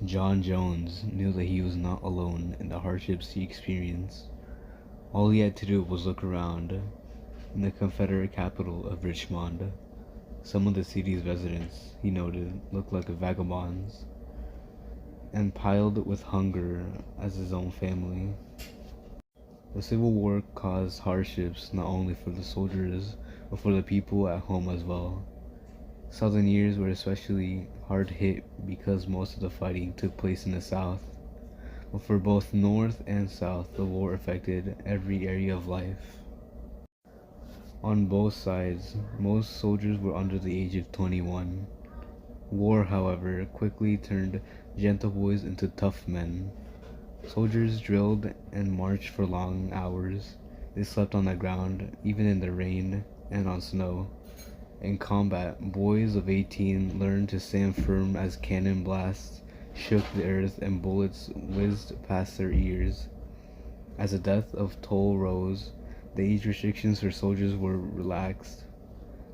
John Jones knew that he was not alone in the hardships he experienced. All he had to do was look around. In the Confederate capital of Richmond, some of the city's residents, he noted, looked like vagabonds and piled with hunger as his own family. The Civil War caused hardships not only for the soldiers, but for the people at home as well. Southern years were especially hard hit because most of the fighting took place in the South. But for both North and South, the war affected every area of life. On both sides, most soldiers were under the age of 21. War, however, quickly turned gentle boys into tough men. Soldiers drilled and marched for long hours. They slept on the ground, even in the rain and on snow. In combat, boys of 18 learned to stand firm as cannon blasts shook the earth and bullets whizzed past their ears. As the death of toll rose, the age restrictions for soldiers were relaxed.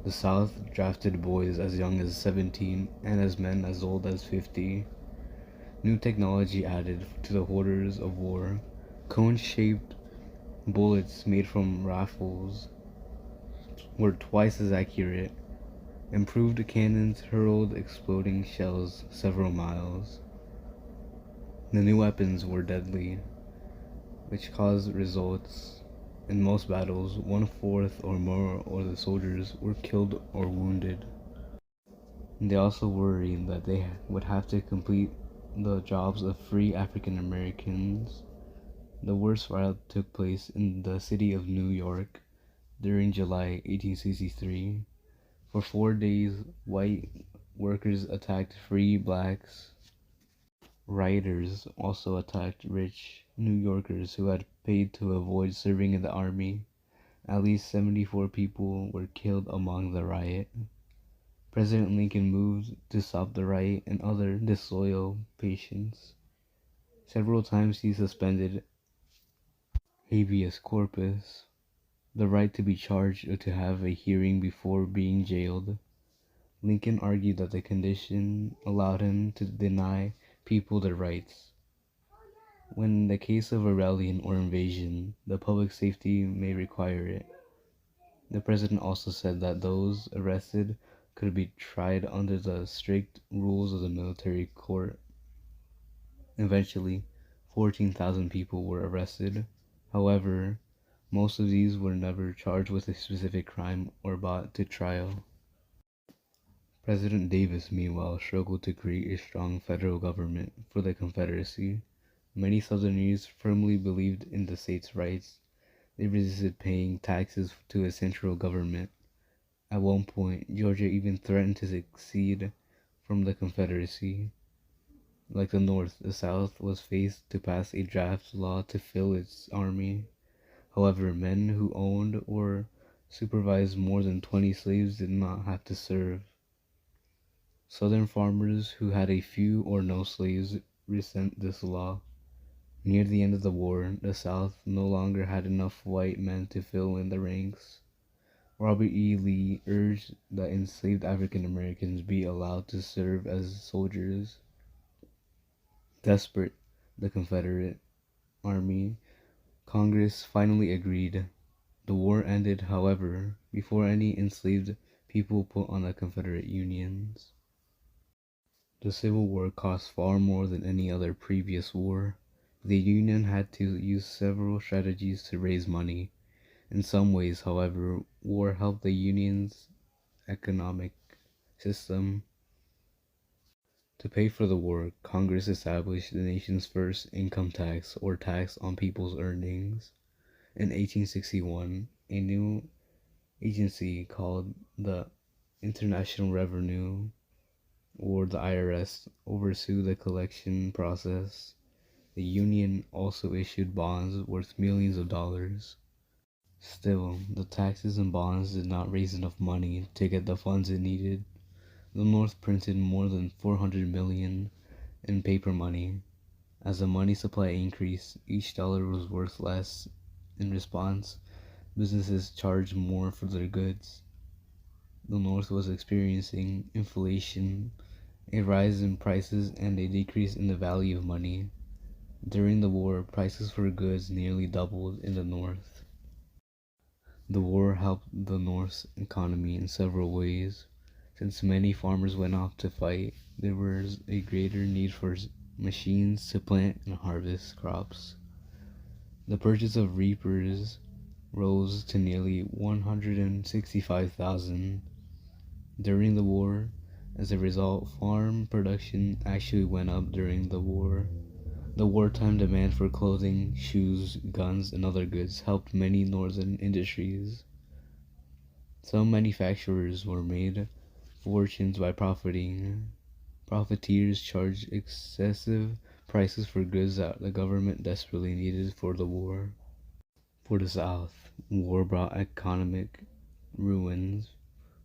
The South drafted boys as young as 17 and as men as old as 50. New technology added to the horrors of war. Cone-shaped bullets made from rifles were twice as accurate. Improved cannons hurled exploding shells several miles. The new weapons were deadly, which caused results. In most battles, one-fourth or more of the soldiers were killed or wounded. They also worried that they would have to complete the jobs of free African Americans. The worst riot took place in the city of New York during July 1863. For 4 days, white workers attacked free blacks. Rioters also attacked rich New Yorkers who had paid to avoid serving in the army. At least 74 people were killed among the riot. President Lincoln moved to stop the riot and other disloyal patients. Several times he suspended habeas corpus, the right to be charged or to have a hearing before being jailed. Lincoln argued that the condition allowed him to deny people their rights. When in the case of a rebellion or invasion, the public safety may require it. The president also said that those arrested could be tried under the strict rules of the military court. Eventually, 14,000 people were arrested. However, most of these were never charged with a specific crime or brought to trial. President Davis, meanwhile, struggled to create a strong federal government for the Confederacy. Many Southerners firmly believed in the states' rights. They resisted paying taxes to a central government. At one point, Georgia even threatened to secede from the Confederacy. Like the North, the South was faced to pass a draft law to fill its army. However, men who owned or supervised more than 20 slaves did not have to serve. Southern farmers who had a few or no slaves resent this law. Near the end of the war, the South no longer had enough white men to fill in the ranks. Robert E. Lee urged that enslaved African Americans be allowed to serve as soldiers. Desperate, the Confederate Army, Congress finally agreed. The war ended, however, before any enslaved people put on the Confederate Unions. The Civil War cost far more than any other previous war. The Union had to use several strategies to raise money. In some ways, however, war helped the Union's economic system. To pay for the war, Congress established the nation's first income tax, or tax on people's earnings. In 1861, a new agency called the International Revenue, or the IRS, oversaw the collection process. The Union also issued bonds worth millions of dollars. Still, the taxes and bonds did not raise enough money to get the funds it needed. The North printed more than 400 million in paper money. As the money supply increased, each dollar was worth less. In response, businesses charged more for their goods. The North was experiencing inflation a rise in prices, and a decrease in the value of money. During the war, prices for goods nearly doubled in the North. The war helped the North's economy in several ways. Since many farmers went off to fight, there was a greater need for machines to plant and harvest crops. The purchase of reapers rose to nearly 165,000 during the war. As a result, farm production actually went up during the war. The wartime demand for clothing, shoes, guns, and other goods helped many northern industries. Some manufacturers were made fortunes by profiting. Profiteers charged excessive prices for goods that the government desperately needed for the war. For the South, war brought economic ruins.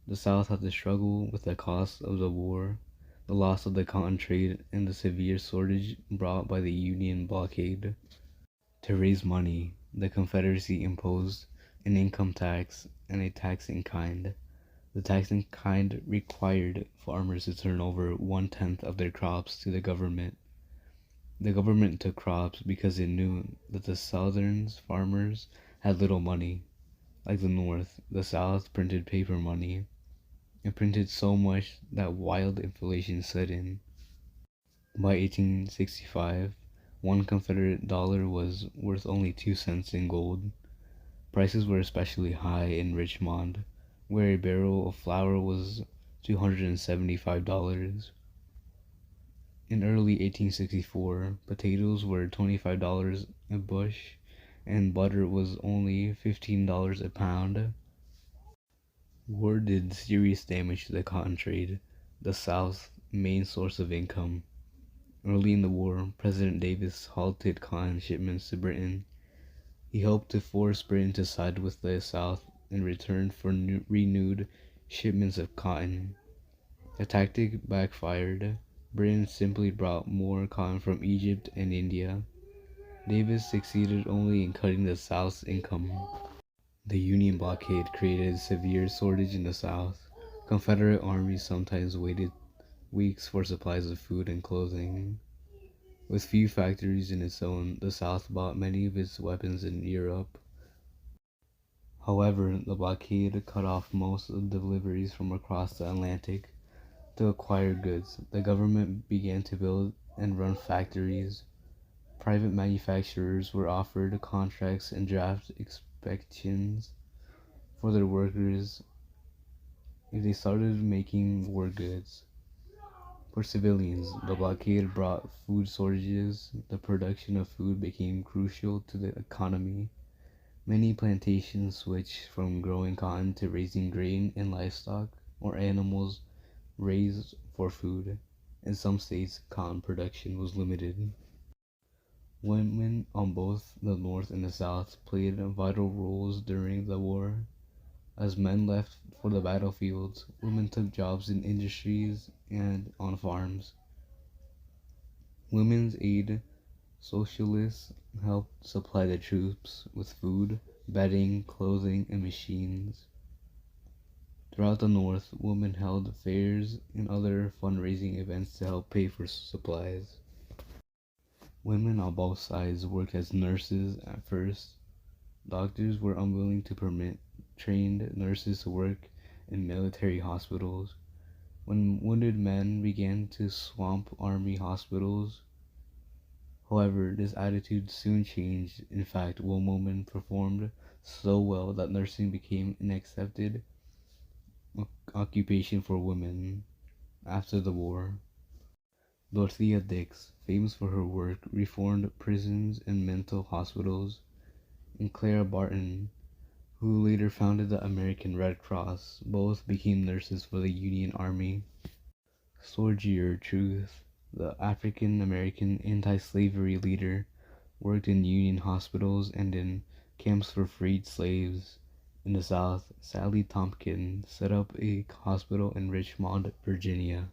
The South had to struggle with the cost of the war, the loss of the cotton trade, and the severe shortage brought by the Union blockade. To raise money, the Confederacy imposed an income tax and a tax in kind. The tax in kind required farmers to turn over 1/10 of their crops to the government. The government took crops because it knew that the Southern farmers had little money. Like the North, the South printed paper money. It printed so much that wild inflation set in. By 1865, one Confederate dollar was worth only 2 cents in gold. Prices were especially high in Richmond, where a barrel of flour was $275. In early 1864, potatoes were $25 a bush, and butter was only $15 a pound. War did serious damage to the cotton trade, the South's main source of income. Early in the war, President Davis halted cotton shipments to Britain. He hoped to force Britain to side with the South in return for renewed shipments of cotton. The tactic backfired. Britain simply brought more cotton from Egypt and India. Davis succeeded only in cutting the South's income. The Union blockade created a severe shortage in the South. Confederate armies sometimes waited weeks for supplies of food and clothing. With few factories in its own, the South bought many of its weapons in Europe. However, the blockade cut off most of the deliveries from across the Atlantic. To acquire goods, the government began to build and run factories. Private manufacturers were offered contracts and draft inspections for their workers if they started making war goods. For civilians, the blockade brought food shortages. The production of food became crucial to the economy. Many plantations switched from growing cotton to raising grain and livestock or animals raised for food. In some states, cotton production was limited. Women on both the North and the South played vital roles during the war. As men left for the battlefields, women took jobs in industries and on farms. Women's aid socialists helped supply the troops with food, bedding, clothing, and machines. Throughout the North, women held fairs and other fundraising events to help pay for supplies. Women on both sides worked as nurses at first. Doctors were unwilling to permit trained nurses to work in military hospitals. When wounded men began to swamp army hospitals, however, this attitude soon changed. In fact, one woman performed so well that nursing became an accepted occupation for women. After the war, Dorothea Dix, famous for her work, reformed prisons and mental hospitals, and Clara Barton, who later founded the American Red Cross, both became nurses for the Union Army. Sojourner Truth, the African American anti-slavery leader, worked in Union hospitals and in camps for freed slaves. In the South, Sally Tompkins set up a hospital in Richmond, Virginia.